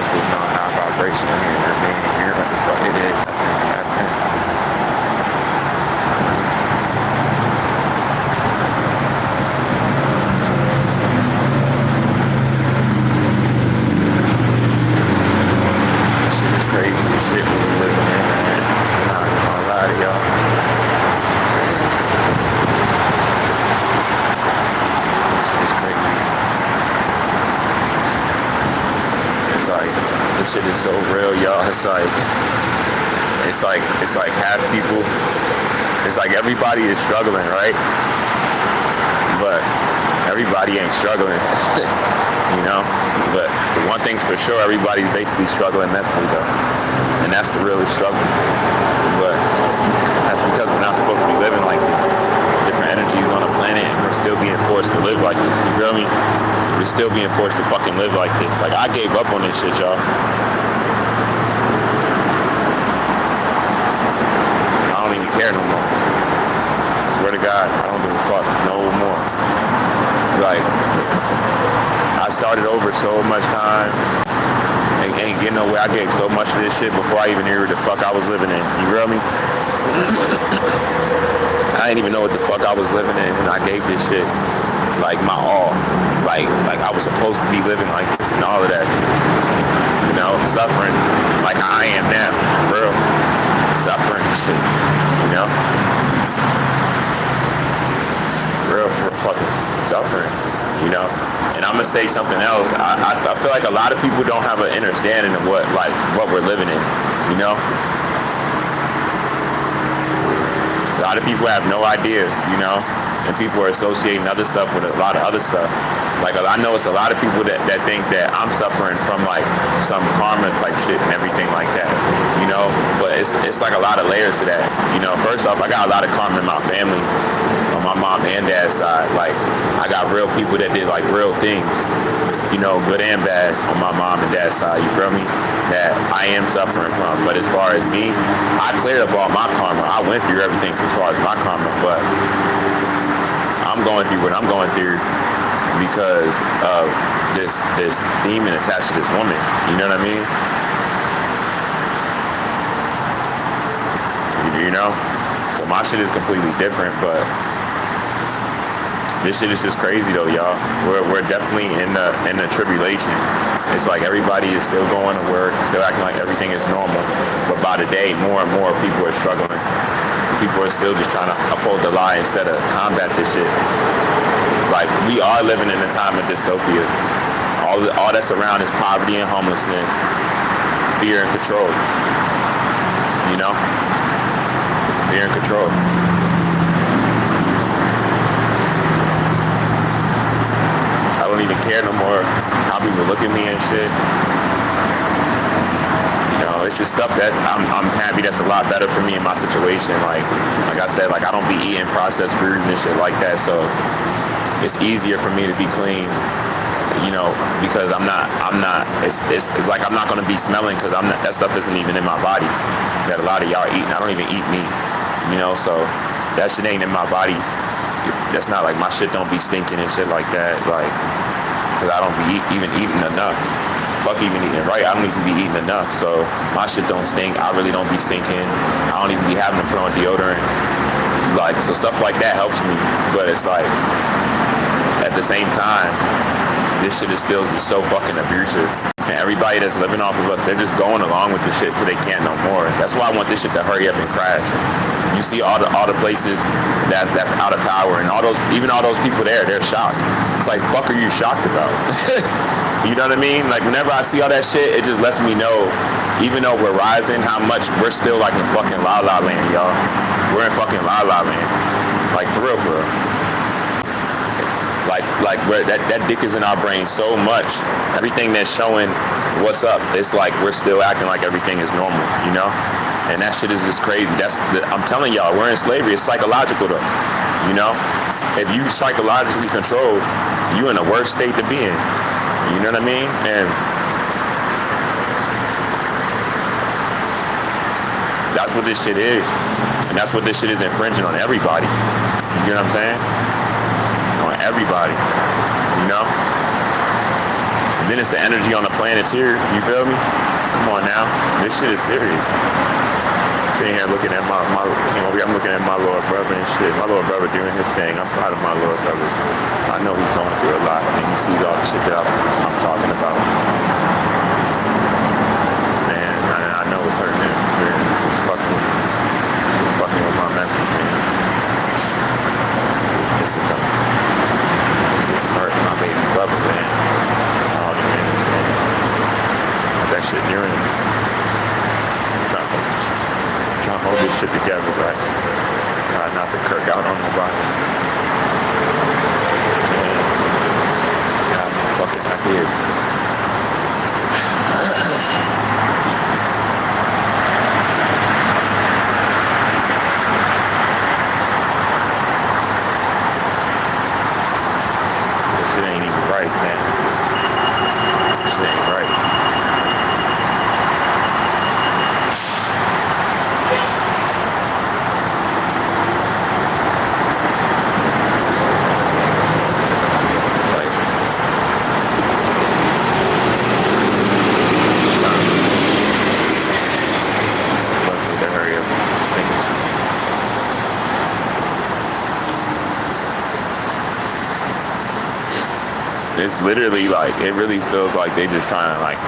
This is not high vibration here, man. Here, what the fuck it is. It's happening. This shit is crazy. This shit we living in, man. I'm not gonna lie to y'all. This shit is crazy. It's like, this shit is so real, y'all. It's like half people, it's like everybody is struggling, right? But everybody ain't struggling, you know? But one thing's for sure, everybody's basically struggling mentally, though. And that's the real struggle. But that's because we're not supposed to be living like this. Different energies on the planet, and we're still being forced to live like this, you feel me? We're still being forced to fucking live like this. Like, I gave up on this shit, y'all. I don't even care no more. I swear to God, I don't give a fuck no more. Like, I started over so much time and ain't getting nowhere. I gave so much of this shit before I even knew what the fuck I was living in. You feel me? I didn't even know what the fuck I was living in, and I gave this shit like my all. Like I was supposed to be living like this and all of that shit. You know, suffering like how I am now, for real. Suffering and shit, you know? For real, for fucking suffering, you know? And I'm gonna say something else. I feel like a lot of people don't have an understanding of what we're living in, you know? A lot of people have no idea, you know? And people are associating other stuff with a lot of other stuff. Like, I know it's a lot of people that think that I'm suffering from like some karma type shit and everything like that, you know? But it's like a lot of layers to that. You know, first off, I got a lot of karma in my family, on my mom and dad's side. Like, I got real people that did like real things, you know, good and bad on my mom and dad's side, you feel me? That I am suffering from. But as far as me, I cleared up all my karma. I went through everything as far as my karma, but I'm going through what I'm going through because of this demon attached to this woman. You know what I mean? You know? So my shit is completely different, but this shit is just crazy though, y'all. We're definitely in the tribulation. It's like everybody is still going to work, still acting like everything is normal. But by the day, more and more people are struggling. People are still just trying to uphold the lie instead of combat this shit. Like, we are living in a time of dystopia. All that's around is poverty and homelessness, fear and control. You know? Fear and control. I don't even care no more how people look at me and shit. It's just stuff that's I'm happy that's a lot better for me in my situation. Like I said, like I don't be eating processed foods and shit like that, so it's easier for me to be clean, you know, because I'm not it's like I'm not gonna be smelling because that stuff isn't even in my body that a lot of y'all eating. I don't even eat meat, you know, so that shit ain't in my body. That's not like my shit don't be stinking and shit like that, like because I don't be even eating enough. Fuck even eating right, I don't even be eating enough, so my shit don't stink. I really don't be stinking. I don't even be having to put on deodorant, like, so stuff like that helps me. But it's like, at the same time, this shit is still just so fucking abusive, and everybody that's living off of us, they're just going along with the shit till they can't no more. That's why I want this shit to hurry up and crash. You see all the places that's out of power, and all those people there, they're shocked. It's like, fuck are you shocked about? You know what I mean? Like, whenever I see all that shit, it just lets me know, even though we're rising, how much we're still like in fucking la la land, y'all. We're in fucking la la land. Like, for real, for real. Like that dick is in our brain so much. Everything that's showing what's up, it's like we're still acting like everything is normal, you know? And that shit is just crazy. I'm telling y'all, we're in slavery. It's psychological though, you know? If you psychologically controlled, you in the worst state to be in. You know what I mean? And that's what this shit is. And that's what this shit is infringing on everybody. You know what I'm saying? On everybody. You know? And then it's the energy on the planet too. You feel me? Come on now, this shit is serious. Sitting here looking at my I'm looking at my little brother and shit. My little brother doing his thing. I'm proud of my little brother. I know he's going through a lot. I mean, he sees all the shit that I'm talking about. Man, I know it's hurting him. It's just fucking with my mental, man. This is hurting my baby brother, man. Oh, man, that shit near him. Trying to hold this shit together, but try not to kirk out on nobody. God, fucking, I did. This shit ain't even right, man. This shit ain't right. It's literally like, it really feels like they just trying to like,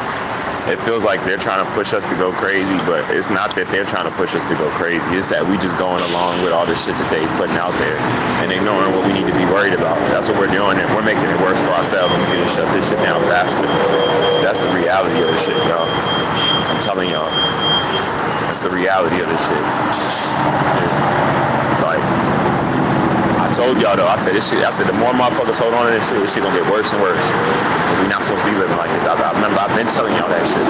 it feels like they're trying to push us to go crazy, but it's not that they're trying to push us to go crazy. It's that we just going along with all the shit that they putting out there and ignoring what we need to be worried about. That's what we're doing, and we're making it worse for ourselves, and we need to shut this shit down faster. That's the reality of this shit, y'all. I'm telling y'all, that's the reality of this shit. It's like, I told y'all though, I said the more motherfuckers hold on to this shit gonna get worse and worse. Because we're not supposed to be living like this. I remember I've been telling y'all that shit.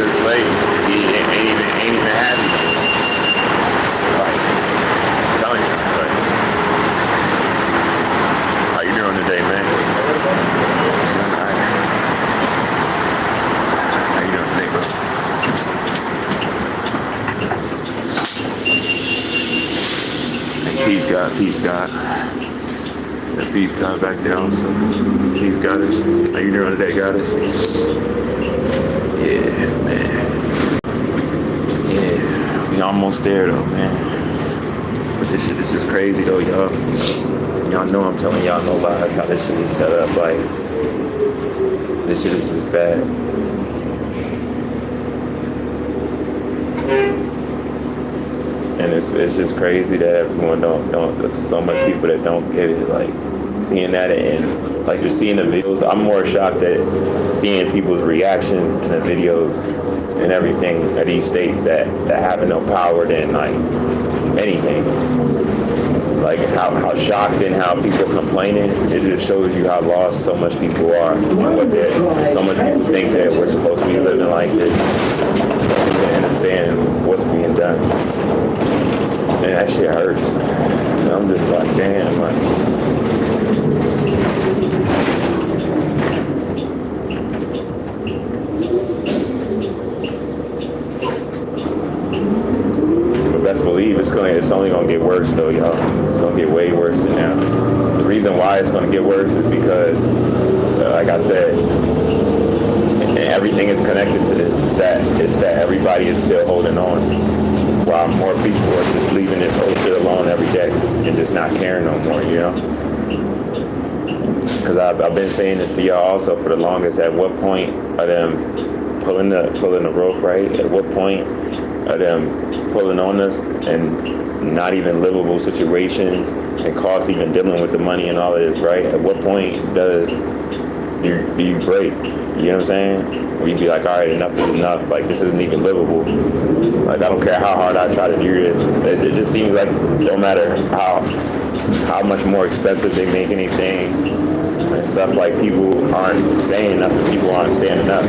Slave, he ain't even happy. Like, I'm telling you, like, how you doing today, man? How you doing today, bro? Peace, God. The peace God back there also. Peace, Goddess. How you doing today, Goddess? Yeah, man. Yeah, we almost there though, man. But this is crazy though, y'all. Y'all know I'm telling y'all no lies how this shit is set up. Like, this shit is just bad. And it's just crazy that everyone don't. There's so much people that don't get it. Like, seeing that and like just seeing the videos, I'm more shocked at seeing people's reactions in the videos and everything of these states that have no power than like anything. Like how shocked and how people complaining, it just shows you how lost so much people are and what and so much people think that we're supposed to be living like this. To understand what's being done. And that shit hurts. And I'm just like, damn, like, best believe it's only gonna get worse though, y'all. It's gonna get way worse than now. The reason why it's gonna get worse is because, like I said, everything is connected to this. It's that everybody is still holding on, while more people are just leaving this whole shit alone every day and just not caring no more, you know. Because I've been saying this to y'all also for the longest. At what point are them pulling the rope, right? At what point are them pulling on us and not even livable situations and costs even dealing with the money and all of this, right? At what point do you break? You know what I'm saying? Where you be like, all right, enough is enough. Like, this isn't even livable. Like, I don't care how hard I try to do this. It just seems like no matter how much more expensive they make anything and stuff, like, people aren't saying enough and people aren't standing up.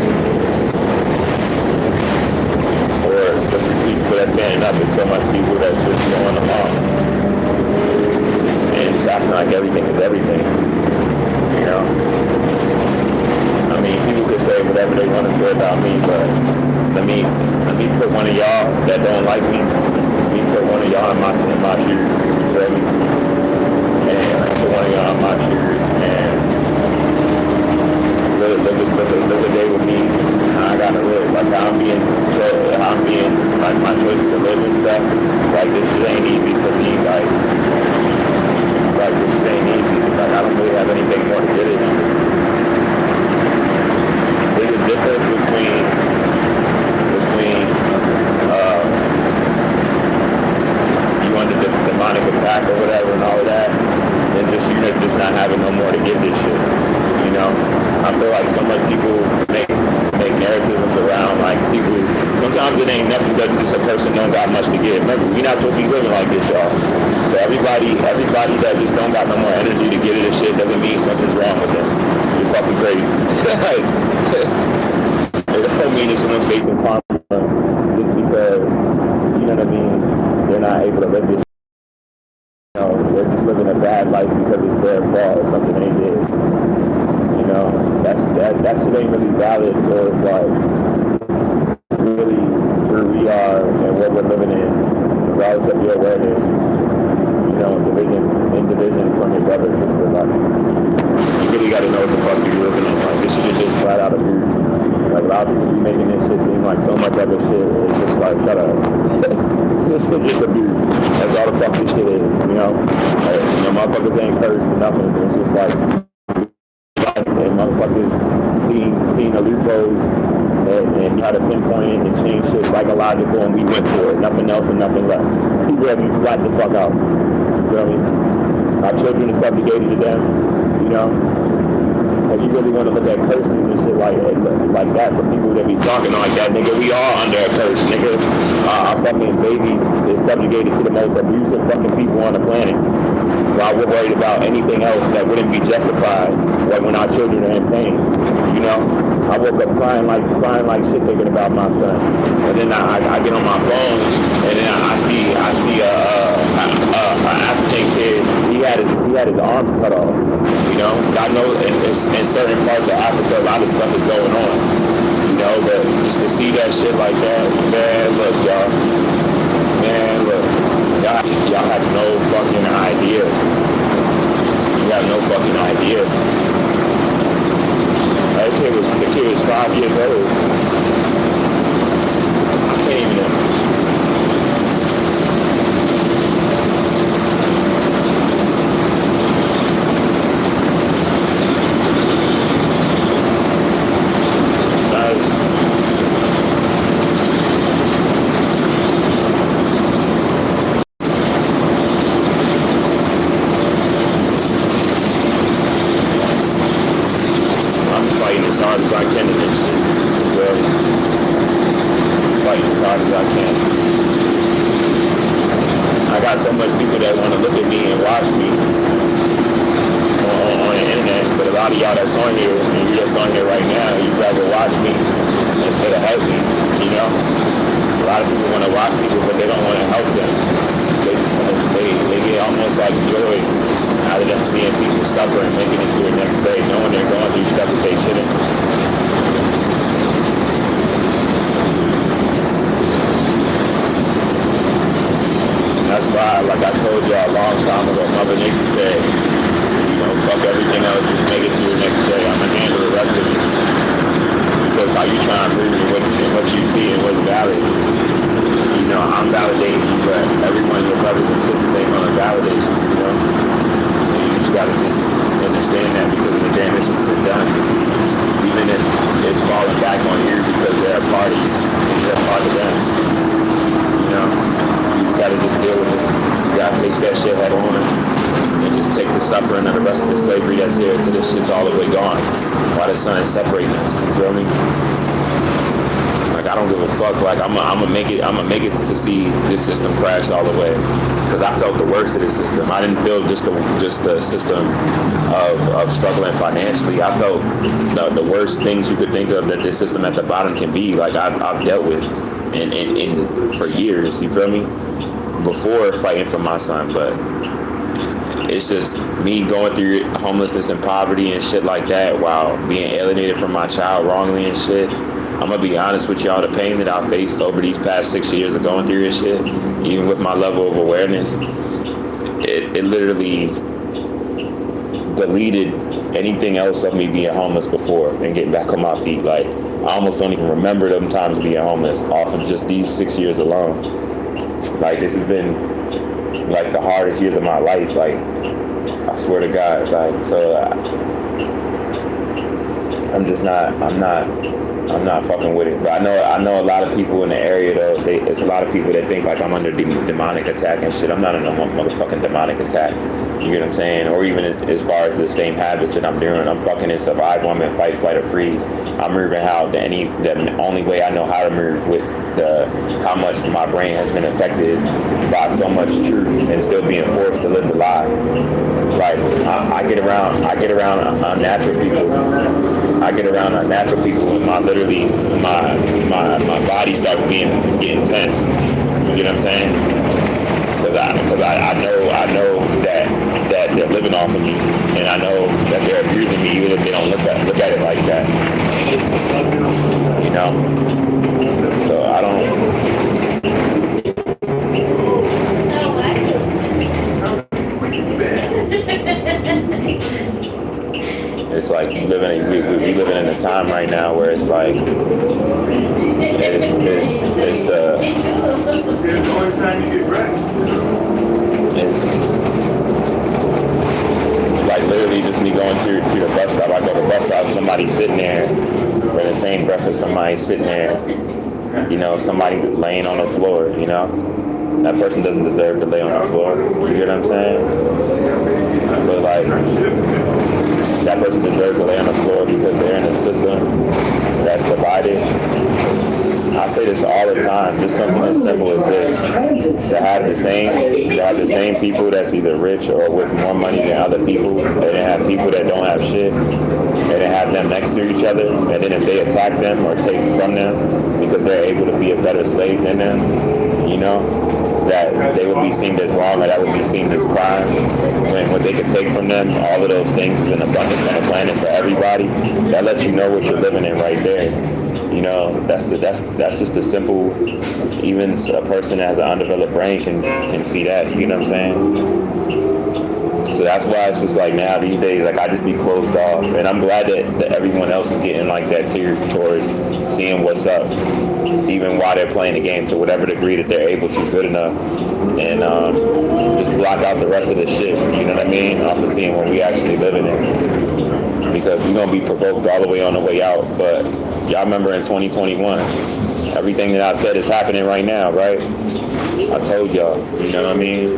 standing up. There's so much people that's just going along and just acting like everything is everything. You know? I mean, people could say whatever they want to say about me, but let me put one of y'all that don't like me. Let me put one of y'all in my shoes. You feel me? And I put one of y'all in my shoes and live a day with me. I gotta live like I'm being like my choices to live and stuff. Like this shit ain't easy for me. Like this shit ain't easy. Like I don't really have anything more to do this. There's a difference between you under the demonic attack or whatever and all of that, and just you just not having no more to give this shit. You know, I feel like so much people make narratives around like people. Sometimes it ain't nothing but just a person don't got much to give. Remember, we're not supposed to be living like this, y'all. So everybody that just don't got no more energy to give it this shit doesn't mean something's wrong with them. You're fucking crazy. It doesn't mean that someone's facing karma just because, you know what I mean, they're not able to live this. You know, they're just living a bad life because it's their fault or something they did. You know, that shit ain't really valid towards like really who we are and what we're living in, regardless of your awareness. You know, in division from your brother or sister. Like, you really gotta know what the fuck you're living in. Like, this shit is just flat out abuse. Like, a lot of people be making this shit seem like so much other shit. It's just like, shut up. This shit just abuse. That's all the fuck this shit is, you know? Like, you know, motherfuckers ain't cursed or nothing. It's just like, and motherfuckers seeing the loopholes and try to pinpoint it and change shit psychological, and we went for it. Nothing else and nothing less. People have been flat the fuck out. You feel me? Our children are subjugated to them, you know? Like, you really want to look at curses and shit like that for people that be talking like that, nigga, we all under a curse, nigga. Our fucking babies is subjugated to the most abusive fucking people on the planet. While we're worried about anything else that wouldn't be justified, like when our children are in pain, you know? I woke up crying like shit thinking about my son. And then I get on my phone and then I see an African kid, he had his arms cut off. You know, God knows in certain parts of Africa a lot of stuff is going on. You know, but just to see that shit like that, man, look, y'all. Man, look. Y'all have no fucking idea. You have no fucking idea. The kid was 5 years old. I can't even. So much people that want to look at me and watch me on the internet, but a lot of y'all that's on here, and you that's on here right now, you'd rather watch me instead of help me, you know? A lot of people want to watch people, but they don't want to help them. They just want to, they get almost like joy out of them seeing people suffer and making it to the next day, knowing they're going through stuff that they shouldn't. That's why, like I told y'all a long time ago, Mother Nature said, you know, fuck everything else, just make it to your next day. I'm going to handle the rest of it. Because how you try and move and what you see and what's valid. You know, I'm validating you, but everyone, your brothers and sisters ain't going to validate you, you know? And you just got to just understand that because of the damage that's been done. Even if it's falling back on you because they're a party, and you're a part of them. You know? You gotta just deal with it. You gotta face that shit head on and just take the suffering of the rest of the slavery that's here till this shit's all the way gone. While the sun is separating us. You feel me? Like I don't give a fuck. Like I'm gonna make it to see this system crash all the way. Cause I felt the worst of the system. I didn't feel just the system of struggling financially. I felt the worst things you could think of that this system at the bottom can be. Like I've dealt with. and for years, you feel me? Before fighting for my son, but it's just me going through homelessness and poverty and shit like that while being alienated from my child wrongly and shit. I'm gonna be honest with y'all, the pain that I faced over these past 6 years of going through this shit, even with my level of awareness, it literally deleted anything else of me being homeless before and getting back on my feet. Like, I almost don't even remember them times being homeless off of just these 6 years alone. Like, this has been like the hardest years of my life. Like, I swear to God. Like, so I'm not fucking with it. But I know a lot of people in the area though. It's a lot of people that think like I'm under demonic attack and shit. I'm not under no motherfucking demonic attack. You get what I'm saying? Or even as far as the same habits that I'm doing. I'm fucking in survival. I'm in fight, flight, or freeze. I'm moving how the only way I know how to move with how much my brain has been affected by so much truth and still being forced to live the lie. Like I get around unnatural people. I get around unnatural people and my body starts getting tense. You get what I'm saying? Because I know that they're living off of me, and I know that they're abusing me even if they don't look at it like that. You know? So I don't. It's like we living in a time right now where it's like it's like literally just me going to the bus stop. I go to the bus stop, somebody sitting there, or in the same breath as somebody sitting there, you know, somebody laying on the floor, you know. That person doesn't deserve to lay on the floor. You get what I'm saying? But like, that person deserves to lay on the floor because they're in a system that's divided. I say this all the time, just something as simple as this. To have the same people that's either rich or with more money than other people, and then have people that don't have shit, and then have them next to each other, and then if they attack them or take from them because they're able to be a better slave than them, you know, that they would be seen as wrong, or that would be seen as crime. When what they could take from them, all of those things is in abundance on the planet for everybody. That lets you know what you're living in right there. You know, that's just a simple. Even a person that has an undeveloped brain can see that. You know what I'm saying? So that's why it's just like now these days, like I just be closed off, and I'm glad that everyone else is getting like that too, towards seeing what's up, even while they're playing the game to whatever degree that they're able to, good enough, and just block out the rest of the shit. You know what I mean? Off of seeing what we actually living in, because we're gonna be provoked all the way on the way out. But y'all remember in 2021, everything that I said is happening right now, right? I told y'all, you know what I mean?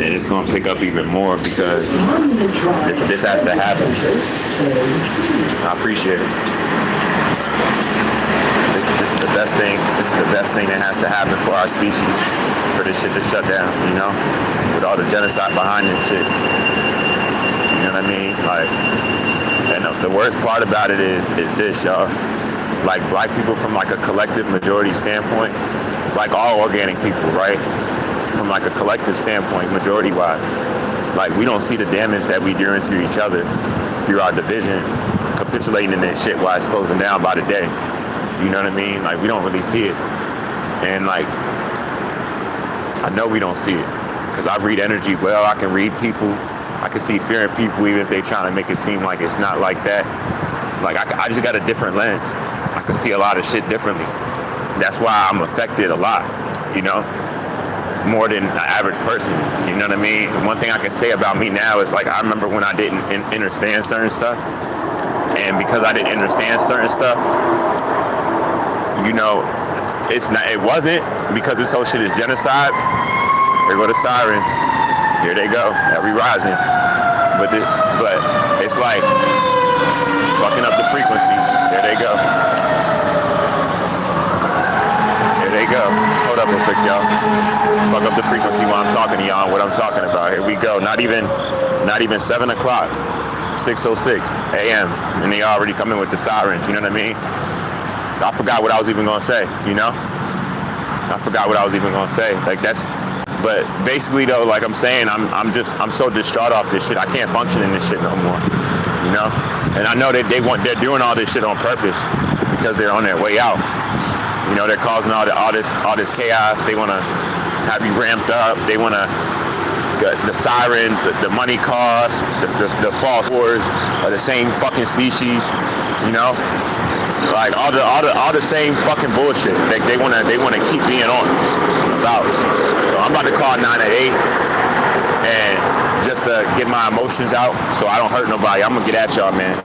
And it's going to pick up even more because this has to happen. I appreciate it. This is the best thing. This is the best thing that has to happen for our species, for this shit to shut down, you know? With all the genocide behind this shit. You know what I mean? Like, and the worst part about it is this, y'all. Like, black people from like a collective majority standpoint, like all organic people, right? From like a collective standpoint, majority-wise, like we don't see the damage that we do to each other through our division, capitulating in this shit while it's closing down by the day. You know what I mean? Like we don't really see it, and like I know we don't see it because I read energy well. I can read people. I can see fear in people even if they trying to make it seem like it's not like that. Like I just got a different lens. I can see a lot of shit differently. That's why I'm affected a lot. You know. More than the average person, you know what I mean? One thing I can say about me now is like I remember when I didn't understand certain stuff, and because I didn't understand certain stuff, you know, it wasn't because this whole shit is genocide. There go the sirens, here they go, every rising, but it's like fucking up the frequencies. There they go. Go. Hold up real quick, y'all. Fuck up the frequency while I'm talking to y'all on what I'm talking about. Here we go. Not even 7 o'clock. 6:06 a.m. and they already come in with the sirens. You know what I mean? I forgot what I was even gonna say, you know? I forgot what I was even gonna say. Like that's, but basically though, like I'm saying, I'm so distraught off this shit. I can't function in this shit no more, you know? And I know that they're doing all this shit on purpose because they're on their way out. You know, they're causing all this chaos. They wanna have you ramped up. They wanna, the sirens, the money costs, the false wars are the same fucking species, you know? Like all the same fucking bullshit. They wanna keep being on about. So I'm about to call 988 and just to get my emotions out so I don't hurt nobody. I'm gonna get at y'all, man.